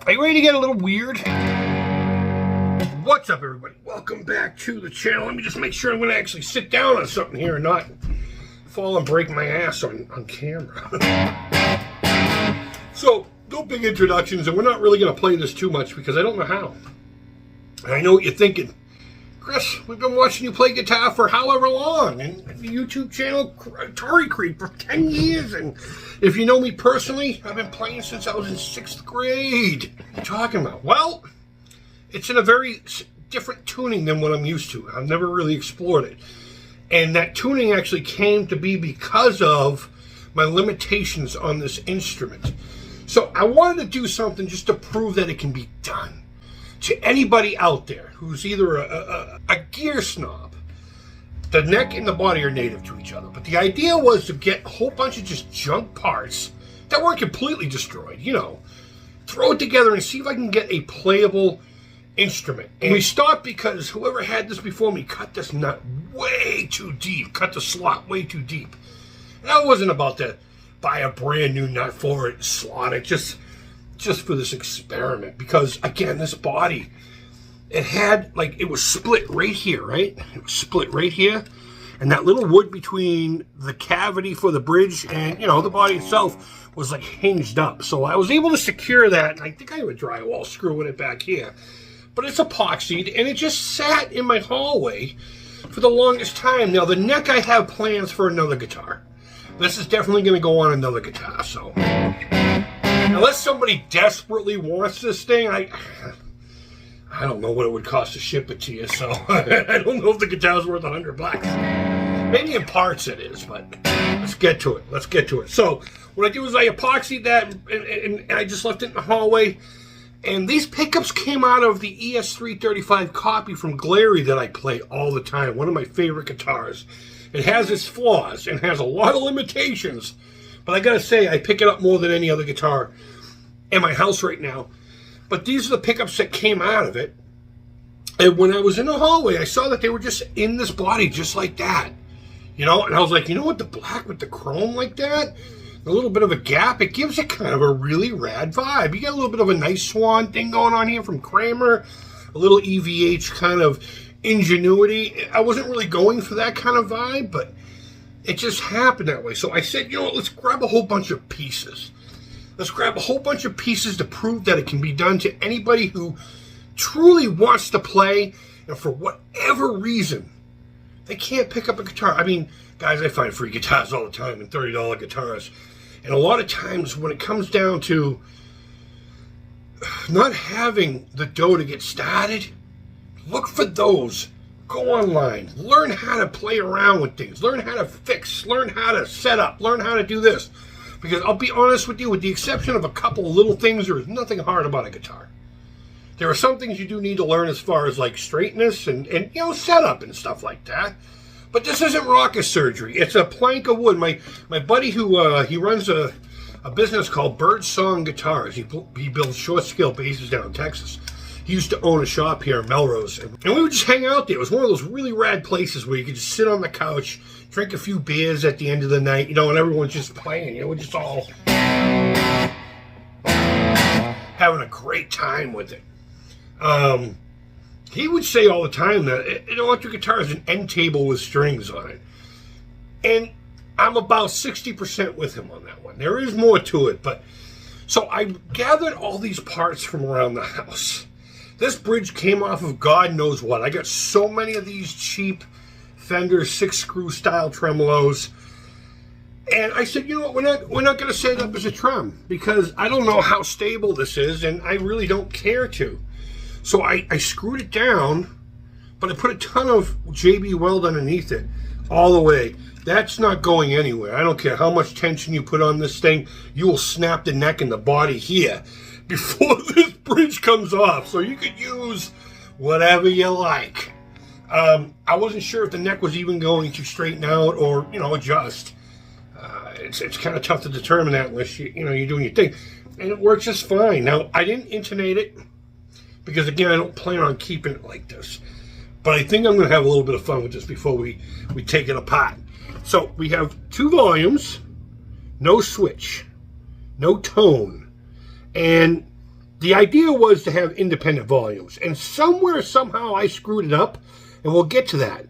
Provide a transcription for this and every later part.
Are you ready to get a little weird? What's up, everybody? Welcome back to the channel. Let me just make sure I'm going to actually sit down on something here and not fall and break my ass on camera. So, no big introductions, and we're not really going to play this too much because I don't know how. And I know what you're thinking. Chris, we've been watching you play guitar for however long, and the YouTube channel, Atari Creep, for 10 years, and if you know me personally, I've been playing since I was in 6th grade. What are you talking about? Well, it's in a very different tuning than what I'm used to. I've never really explored it. And that tuning actually came to be because of my limitations on this instrument. So I wanted to do something just to prove that it can be done. To anybody out there who's either a gear snob, the neck and the body are native to each other. But the idea was to get a whole bunch of just junk parts that weren't completely destroyed, you know, throw it together and see if I can get a playable instrument. And we stopped because whoever had this before me cut this nut way too deep, cut the slot way too deep. And I wasn't about to buy a brand new nut for it, slot it, just for this experiment, because again, this body, it had, like, it was split right here, right? It was split right here, and that little wood between the cavity for the bridge and, you know, the body itself was like hinged up. So I was able to secure that, and I think I have a drywall screw in it back here, but it's epoxied, and it just sat in my hallway for the longest time. Now, the neck, I have plans for another guitar. This is definitely going to go on another guitar, so unless somebody desperately wants this thing, I don't know what it would cost to ship it to you, so I don't know if the guitar's worth $100. Maybe in parts it is, but let's get to it. So what I do is I epoxied that, and I just left it in the hallway. And these pickups came out of the ES335 copy from Glary that I play all the time, one of my favorite guitars. It has its flaws and has a lot of limitations, but I gotta say, I pick it up more than any other guitar in my house right now. But these are the pickups that came out of it. And when I was in the hallway, I saw that they were just in this body, just like that. You know, and I was like, you know what, the black with the chrome like that, a little bit of a gap, it gives it kind of a really rad vibe. You get a little bit of a nice swan thing going on here from Kramer, a little EVH kind of ingenuity. I wasn't really going for that kind of vibe, but it just happened that way. So I said, you know what, let's grab a whole bunch of pieces. Let's grab a whole bunch of pieces to prove that it can be done to anybody who truly wants to play, and for whatever reason, they can't pick up a guitar. I mean, guys, I find free guitars all the time and $30 guitars. And a lot of times when it comes down to not having the dough to get started, look for those. Go online. Learn how to play around with things. Learn how to fix. Learn how to set up. Learn how to do this. Because I'll be honest with you, with the exception of a couple of little things, there is nothing hard about a guitar. There are some things you do need to learn as far as like straightness and you know, setup and stuff like that. But this isn't rocket surgery. It's a plank of wood. My buddy who he runs a business called Bird Song Guitars. He builds short scale basses down in Texas. He used to own a shop here in Melrose, and we would just hang out there. It was one of those really rad places where you could just sit on the couch, drink a few beers at the end of the night, you know, and everyone's just playing. You know, we're just all having a great time with it. He would say all the time that an electric guitar is an end table with strings on it. And I'm about 60% with him on that one. There is more to it, but so I gathered all these parts from around the house. This bridge came off of God knows what. I got so many of these cheap Fender 6-screw style tremolos. And I said, you know what, we're not going to set it up as a trem because I don't know how stable this is, and I really don't care to. So I screwed it down, but I put a ton of JB Weld underneath it all the way. That's not going anywhere. I don't care how much tension you put on this thing. You will snap the neck and the body here before this bridge comes off. So you could use whatever you like. I wasn't sure if the neck was even going to straighten out or, you know, adjust. It's kind of tough to determine that unless you're doing your thing. And it works just fine. Now, I didn't intonate it because, again, I don't plan on keeping it like this. But I think I'm going to have a little bit of fun with this before we take it apart. So we have 2 volumes, no switch, no tone, and The idea was to have independent volumes, and somewhere, somehow, I screwed it up, and we'll get to that.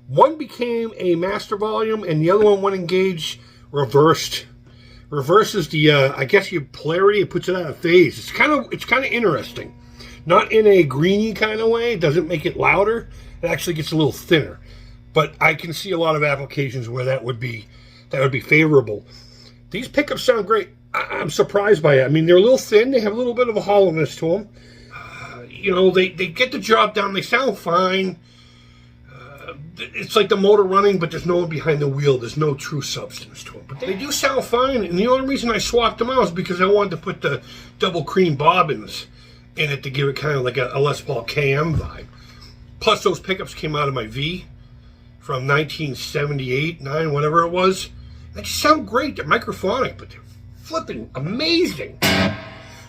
One became a master volume, and the other one, when engaged, reversed. Reverses the, I guess, your polarity. It puts it out of phase. It's kind of interesting. Not in a greeny kind of way. It doesn't make it louder. It actually gets a little thinner. But I can see a lot of applications where that would be favorable. These pickups sound great. I'm surprised by it. I mean, they're a little thin. They have a little bit of a hollowness to them. They get the job done. They sound fine. It's like the motor running, but there's no one behind the wheel. There's no true substance to them. But they do sound fine. And the only reason I swapped them out is because I wanted to put the double cream bobbins in it to give it kind of like a Les Paul KM vibe. Plus, those pickups came out of my V from 1978, 9, whatever it was. They just sound great. They're microphonic, but they're flipping amazing.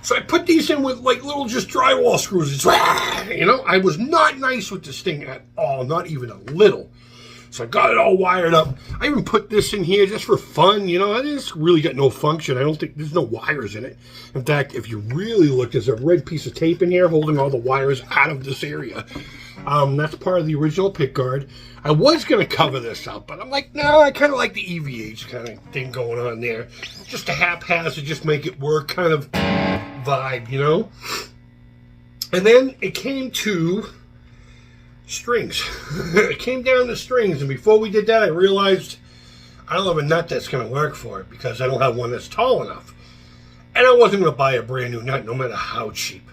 So I put these in with like little just drywall screws. It's, I was not nice with this thing at all, not even a little. So I got it all wired up. I even put this in here just for fun. It's really got no function. I don't think there's no wires in it. In fact, if you really look, there's a red piece of tape in here holding all the wires out of this area. That's part of the original pick guard. I was going to cover this up, but I'm like, no, I kind of like the EVH kind of thing going on there. Just a haphazard, just make it work kind of vibe, And then it came to strings. It came down to strings, and before we did that, I realized I don't have a nut that's going to work for it because I don't have one that's tall enough. And I wasn't going to buy a brand new nut, no matter how cheap.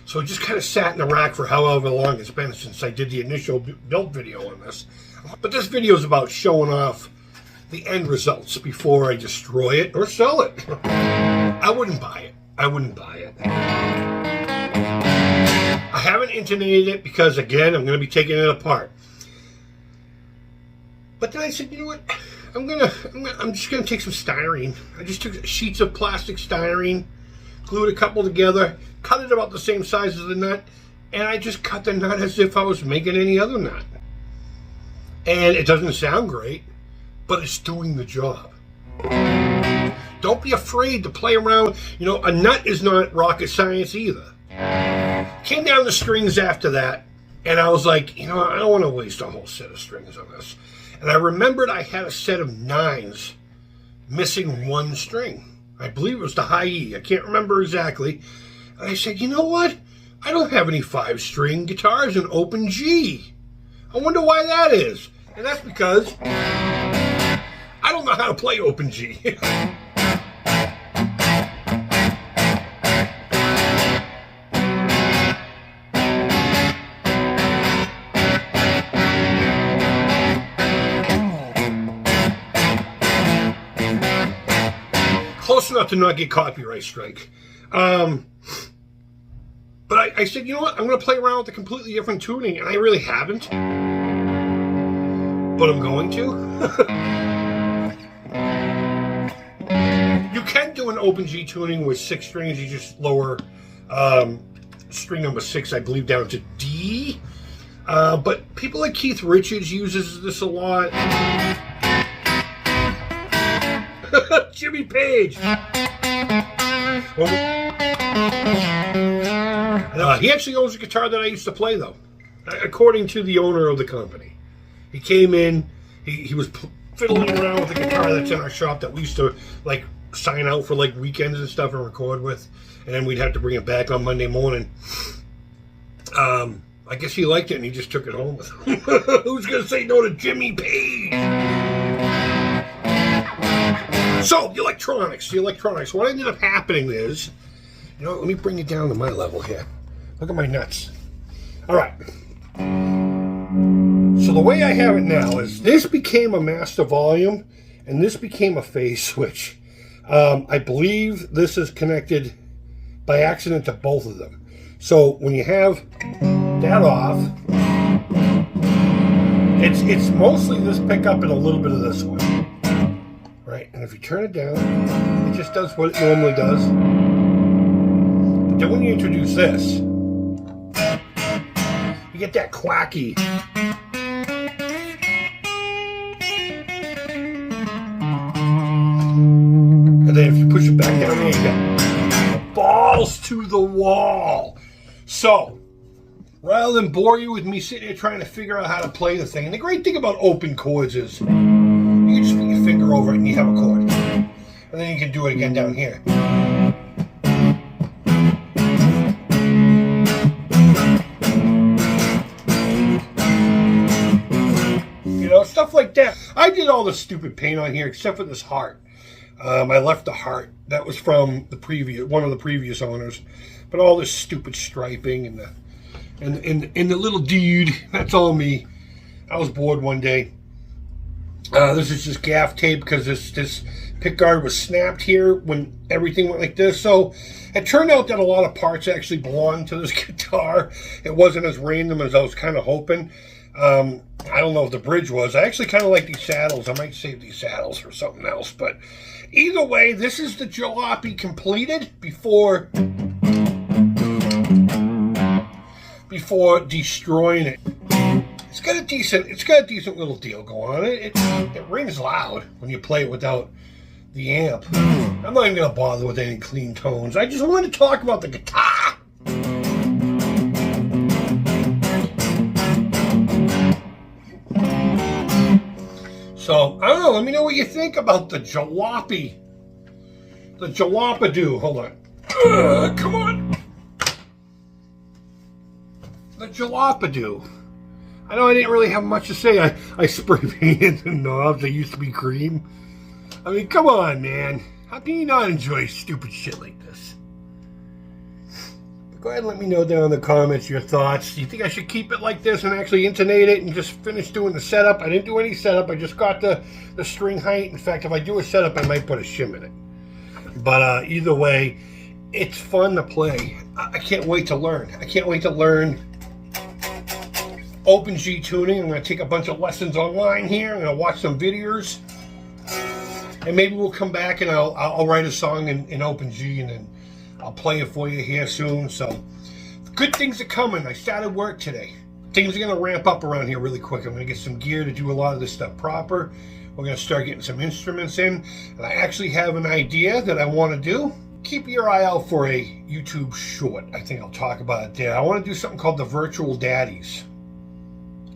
So it just kind of sat in the rack for however long it's been since I did the initial build video on this. But this video is about showing off the end results before I destroy it or sell it. I wouldn't buy it. I haven't intonated it because, again, I'm going to be taking it apart. But then I said, you know what? I'm just going to take some styrene. I just took sheets of plastic styrene, glued a couple together, cut it about the same size as the nut, and I just cut the nut as if I was making any other nut. And it doesn't sound great, but it's doing the job. Don't be afraid to play around. A nut is not rocket science either. Came down the strings after that, and I was like, I don't want to waste a whole set of strings on this. And I remembered I had a set of 9s missing one string. I believe it was the high E. I can't remember exactly. And I said, you know what? I don't have any 5-string guitars in open G. I wonder why that is. And that's because I don't know how to play open G. Close enough to not get copyright strike. But I said, you know what? I'm going to play around with a completely different tuning, and I really haven't. But I'm going to. You can do an open G tuning with 6 strings. You just lower string number 6, I believe, down to D. But people like Keith Richards uses this a lot. Jimmy Page. He actually owns a guitar that I used to play, though, according to the owner of the company. He came in, he was fiddling around with the guitar that's in our shop that we used to, sign out for, weekends and stuff and record with, and then we'd have to bring it back on Monday morning. I guess he liked it, and he just took it home with him. Who's going to say no to Jimmy Page? So, the electronics. What ended up happening is, let me bring it down to my level here. Look at my nuts. All right. So the way I have it now is this became a master volume, and this became a phase switch. I believe this is connected by accident to both of them. So when you have that off, it's mostly this pickup and a little bit of this one. Right, and if you turn it down, it just does what it normally does. But then when you introduce this, you get that quacky. And then if you push it back down there, you got a ball else to the wall. So, rather than bore you with me sitting here trying to figure out how to play the thing, and the great thing about open chords is you can just put your finger over it and you have a chord. And then you can do it again down here. You know, stuff like that. I did all the stupid paint on here except for this heart. I left the heart. That was from one of the previous owners. But all this stupid striping and the little dude, that's all me. I was bored one day. This is just gaff tape because this pick guard was snapped here when everything went like this. So it turned out that a lot of parts actually belonged to this guitar. It wasn't as random as I was kind of hoping. I don't know if the bridge was. I actually kind of like these saddles. I might save these saddles for something else. But either way, this is the Jalopy completed before destroying it. It's got a decent little deal going on. It rings loud when you play it without the amp. I'm not even gonna bother with any clean tones. I just wanted to talk about the guitar. So I don't know. Let me know what you think about the Jalopy. The Jalopy. Hold on. Come on. The Jalopy. I know I didn't really have much to say. I spray painted the knobs. They used to be cream. I mean, come on, man. How can you not enjoy stupid shit like this? But go ahead and let me know down in the comments your thoughts. Do you think I should keep it like this and actually intonate it and just finish doing the setup? I didn't do any setup. I just got the string height. In fact, if I do a setup, I might put a shim in it. But either way, it's fun to play. I can't wait to learn. I can't wait to learn Open G tuning. I'm going to take a bunch of lessons online here. I'm going to watch some videos. And maybe we'll come back and I'll write a song in Open G and then I'll play it for you here soon. So, good things are coming. I started work today. Things are going to ramp up around here really quick. I'm going to get some gear to do a lot of this stuff proper. We're going to start getting some instruments in. And I actually have an idea that I want to do. Keep your eye out for a YouTube short. I think I'll talk about it there. I want to do something called the Virtual Daddies.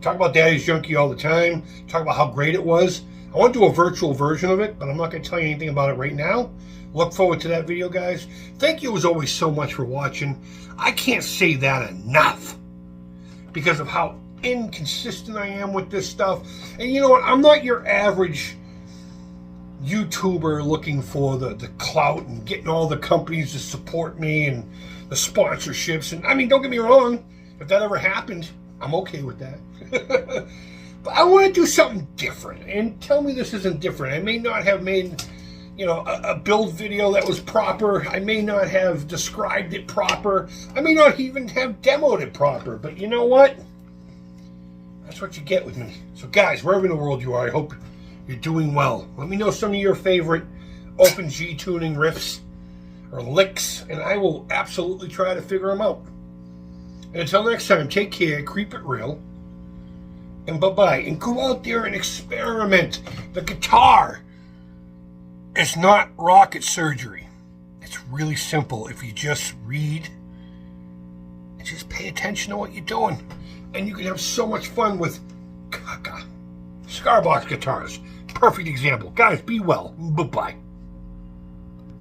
Talk about Daddy's Junkie all the time. Talk about how great it was. I want to do a virtual version of it, but I'm not going to tell you anything about it right now. Look forward to that video, guys. Thank you as always so much for watching. I can't say that enough because of how inconsistent I am with this stuff. And you know what? I'm not your average YouTuber looking for the clout and getting all the companies to support me and the sponsorships. And I mean, don't get me wrong. If that ever happened, I'm okay with that. But I want to do something different. And tell me this isn't different. I may not have made, you know, a build video that was proper. I may not have described it proper. I may not even have demoed it proper. But you know what? That's what you get with me. So guys, wherever in the world you are, I hope you're doing well. Let me know some of your favorite Open G tuning riffs or licks, and I will absolutely try to figure them out. And until next time, take care, keep it real, and bye-bye. And go out there and experiment. The guitar is not rocket surgery. It's really simple if you just read and just pay attention to what you're doing. And you can have so much fun with Scarbox guitars. Perfect example. Guys, be well. Bye-bye.